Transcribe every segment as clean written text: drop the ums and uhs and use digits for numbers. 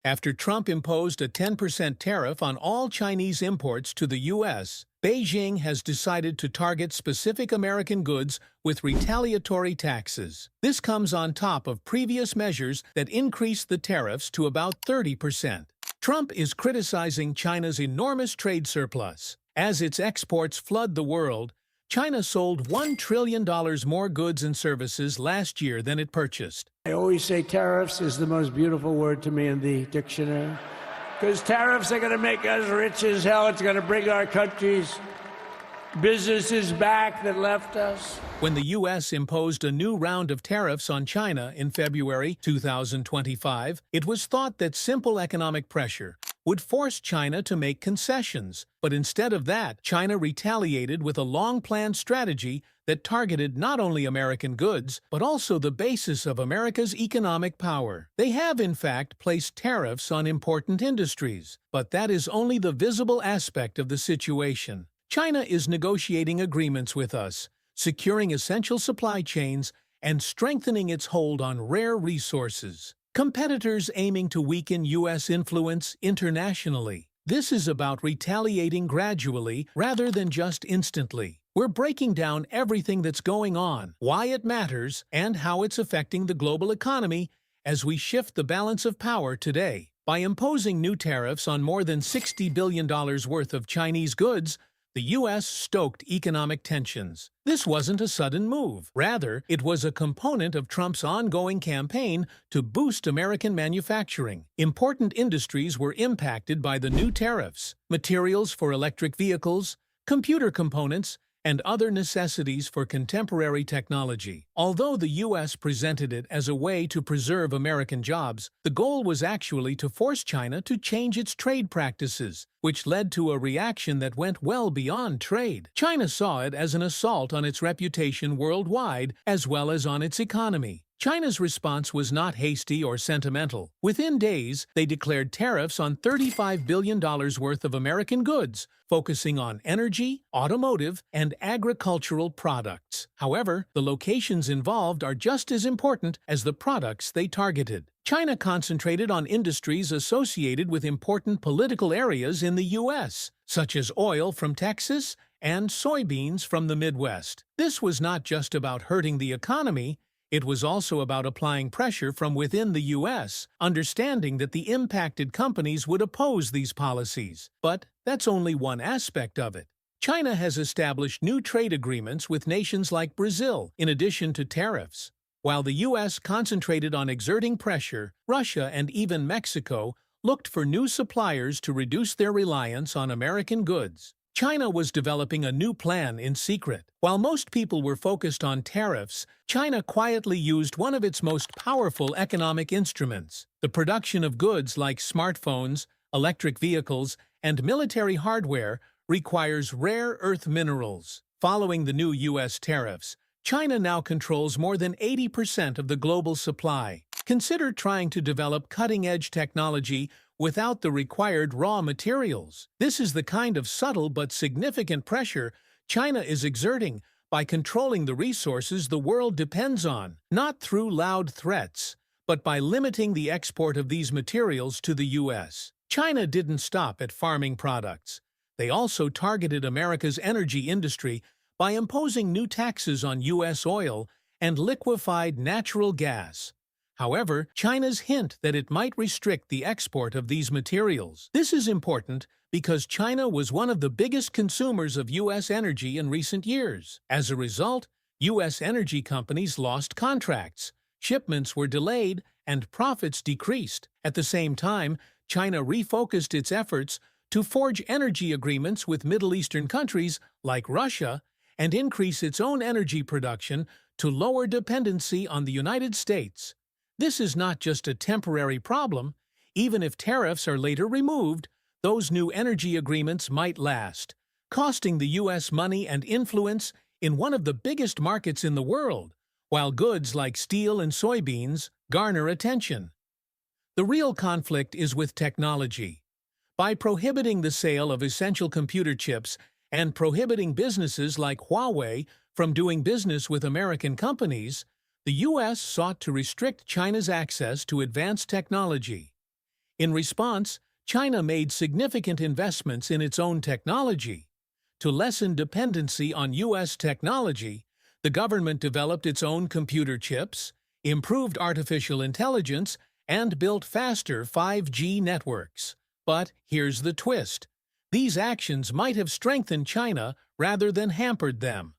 After Trump imposed a 10% tariff on all Chinese imports to the U.S., Beijing has decided to target specific American goods with retaliatory taxes. This comes on top of previous measures that increased the tariffs to about 30%. Trump is criticizing China's enormous trade surplus. As its exports flood the world, China sold $1 trillion more goods and services last year than it purchased. I always say tariffs is the most beautiful word to me in the dictionary, because tariffs are going to make us rich as hell. It's going to bring our country's businesses back that left us. When the U.S. imposed a new round of tariffs on China in February 2025, it was thought that simple economic pressure would force China to make concessions. But instead of that, China retaliated with a long-planned strategy that targeted not only American goods, but also the basis of America's economic power. They have, in fact, placed tariffs on important industries, but that is only the visible aspect of the situation. China is negotiating agreements with us, securing essential supply chains, and strengthening its hold on rare resources. Competitors aiming to weaken U.S. influence internationally. This is about retaliating gradually rather than just instantly. We're breaking down everything that's going on, why it matters, and how it's affecting the global economy as we shift the balance of power today. By imposing new tariffs on more than $60 billion worth of Chinese goods, the U.S. stoked economic tensions. This wasn't a sudden move. Rather, it was a component of Trump's ongoing campaign to boost American manufacturing. Important industries were impacted by the new tariffs: materials for electric vehicles, computer components, and other necessities for contemporary technology. Although the U.S. presented it as a way to preserve American jobs, the goal was actually to force China to change its trade practices, which led to a reaction that went well beyond trade. China saw it as an assault on its reputation worldwide as well as on its economy. China's response was not hasty or sentimental. Within days, they declared tariffs on $35 billion worth of American goods, focusing on energy, automotive, and agricultural products. However, the locations involved are just as important as the products they targeted. China concentrated on industries associated with important political areas in the U.S., such as oil from Texas and soybeans from the Midwest. This was not just about hurting the economy. It was also about applying pressure from within the U.S., understanding that the impacted companies would oppose these policies. But that's only one aspect of it. China has established new trade agreements with nations like Brazil, in addition to tariffs. While the U.S. concentrated on exerting pressure, Russia and even Mexico looked for new suppliers to reduce their reliance on American goods. China was developing a new plan in secret. While most people were focused on tariffs, China quietly used one of its most powerful economic instruments. The production of goods like smartphones, electric vehicles, and military hardware requires rare earth minerals. Following the new U.S. tariffs, China now controls more than 80% of the global supply. Consider trying to develop cutting-edge technology without the required raw materials. This is the kind of subtle but significant pressure China is exerting by controlling the resources the world depends on, not through loud threats, but by limiting the export of these materials to the U.S. China didn't stop at farming products. They also targeted America's energy industry by imposing new taxes on U.S. oil and liquefied natural gas. However, China's hint that it might restrict the export of these materials. This is important because China was one of the biggest consumers of U.S. energy in recent years. As a result, U.S. energy companies lost contracts, shipments were delayed, and profits decreased. At the same time, China refocused its efforts to forge energy agreements with Middle Eastern countries like Russia and increase its own energy production to lower dependency on the United States. This is not just a temporary problem. Even if tariffs are later removed, those new energy agreements might last, costing the U.S. money and influence in one of the biggest markets in the world, while goods like steel and soybeans garner attention. The real conflict is with technology. By prohibiting the sale of essential computer chips and prohibiting businesses like Huawei from doing business with American companies, the U.S. sought to restrict China's access to advanced technology. In response, China made significant investments in its own technology. To lessen dependency on U.S. technology, the government developed its own computer chips, improved artificial intelligence, and built faster 5G networks. But here's the twist. These actions might have strengthened China rather than hampered them.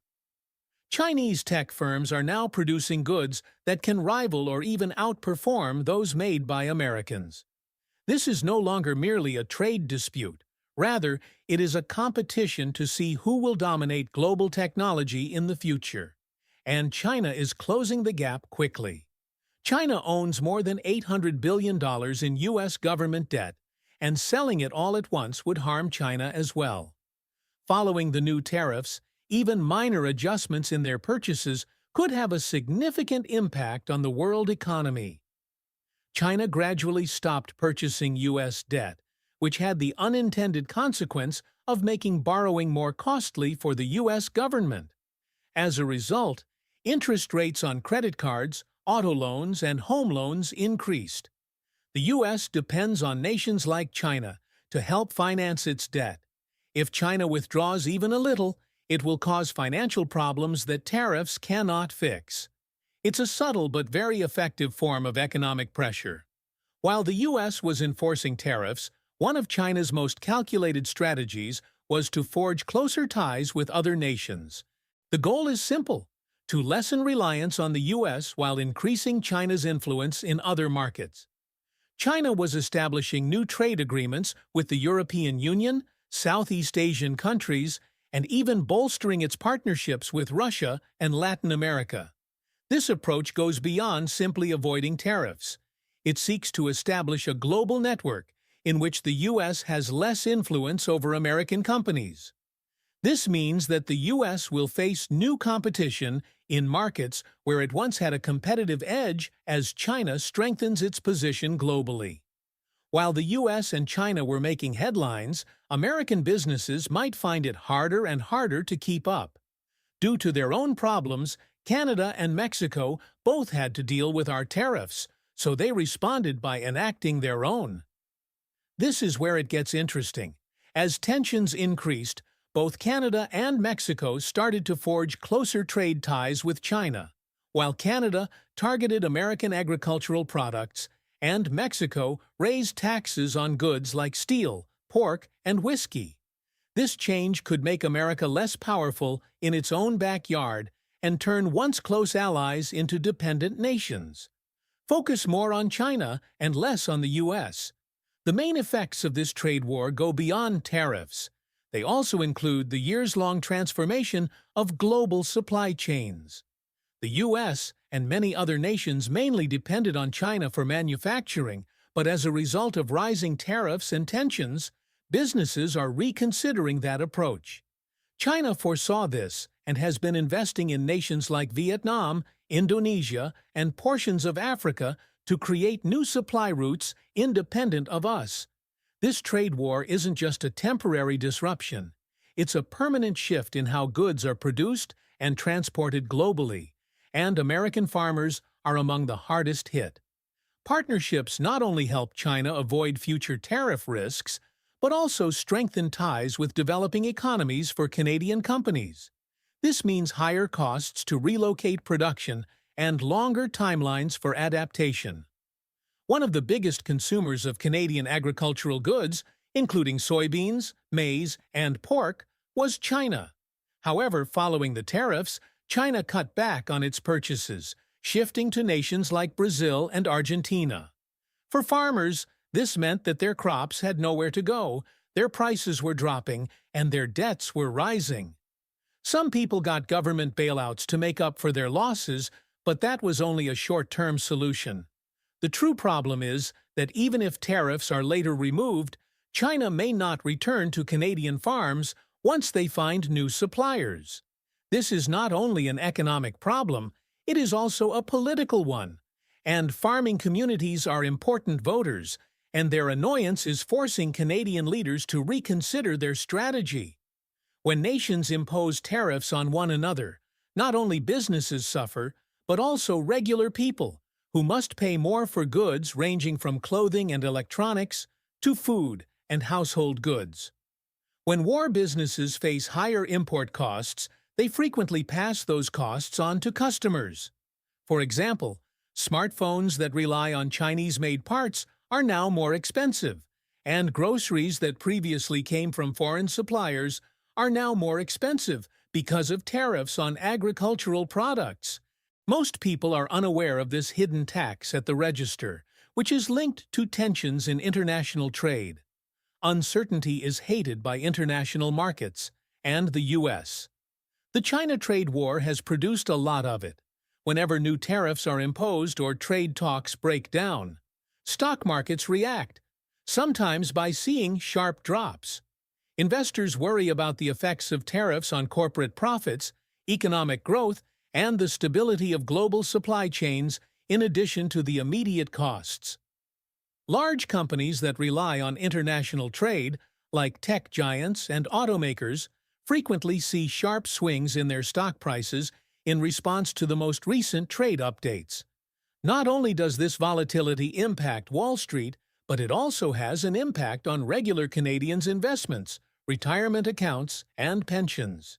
Chinese tech firms are now producing goods that can rival or even outperform those made by Americans. This is no longer merely a trade dispute. Rather, it is a competition to see who will dominate global technology in the future. And China is closing the gap quickly. China owns more than $800 billion in U.S. government debt, and selling it all at once would harm China as well. Following the new tariffs, even minor adjustments in their purchases could have a significant impact on the world economy. China gradually stopped purchasing U.S. debt, which had the unintended consequence of making borrowing more costly for the U.S. government. As a result, interest rates on credit cards, auto loans, and home loans increased. The U.S. depends on nations like China to help finance its debt. If China withdraws even a little, it will cause financial problems that tariffs cannot fix. It's a subtle but very effective form of economic pressure. While the U.S. was enforcing tariffs, one of China's most calculated strategies was to forge closer ties with other nations. The goal is simple: to lessen reliance on the U.S. while increasing China's influence in other markets. China was establishing new trade agreements with the European Union, Southeast Asian countries, and even bolstering its partnerships with Russia and Latin America. This approach goes beyond simply avoiding tariffs. It seeks to establish a global network in which the U.S. has less influence over American companies. This means that the U.S. will face new competition in markets where it once had a competitive edge as China strengthens its position globally. While the U.S. and China were making headlines, American businesses might find it harder and harder to keep up. Due to their own problems, Canada and Mexico both had to deal with our tariffs, so they responded by enacting their own. This is where it gets interesting. As tensions increased, both Canada and Mexico started to forge closer trade ties with China. While Canada targeted American agricultural products, and Mexico raised taxes on goods like steel, pork, and whiskey. This change could make America less powerful in its own backyard and turn once close allies into dependent nations. Focus more on China and less on the U.S. The main effects of this trade war go beyond tariffs. They also include the years-long transformation of global supply chains. The U.S. and many other nations mainly depended on China for manufacturing, but as a result of rising tariffs and tensions, businesses are reconsidering that approach. China foresaw this and has been investing in nations like Vietnam, Indonesia, and portions of Africa to create new supply routes independent of us. This trade war isn't just a temporary disruption. It's a permanent shift in how goods are produced and transported globally, and American farmers are among the hardest hit. Partnerships not only help China avoid future tariff risks, but also strengthen ties with developing economies for Canadian companies. This means higher costs to relocate production and longer timelines for adaptation. One of the biggest consumers of Canadian agricultural goods, including soybeans, maize, and pork, was China. However, following the tariffs, China cut back on its purchases, shifting to nations like Brazil and Argentina. For farmers, this meant that their crops had nowhere to go, their prices were dropping, and their debts were rising. Some people got government bailouts to make up for their losses, but that was only a short-term solution. The true problem is that even if tariffs are later removed, China may not return to Canadian farms once they find new suppliers. This is not only an economic problem, it is also a political one. And farming communities are important voters, and their annoyance is forcing Canadian leaders to reconsider their strategy. When nations impose tariffs on one another, not only businesses suffer, but also regular people, who must pay more for goods ranging from clothing and electronics to food and household goods. When war businesses face higher import costs, they frequently pass those costs on to customers. For example, smartphones that rely on Chinese-made parts are now more expensive, and groceries that previously came from foreign suppliers are now more expensive because of tariffs on agricultural products. Most people are unaware of this hidden tax at the register, which is linked to tensions in international trade. Uncertainty is hated by international markets and the U.S. The China trade war has produced a lot of it. Whenever new tariffs are imposed or trade talks break down, stock markets react, sometimes by seeing sharp drops. Investors worry about the effects of tariffs on corporate profits, economic growth, and the stability of global supply chains, in addition to the immediate costs. Large companies that rely on international trade, like tech giants and automakers, frequently see sharp swings in their stock prices in response to the most recent trade updates. Not only does this volatility impact Wall Street, but it also has an impact on regular Canadians' investments, retirement accounts, and pensions.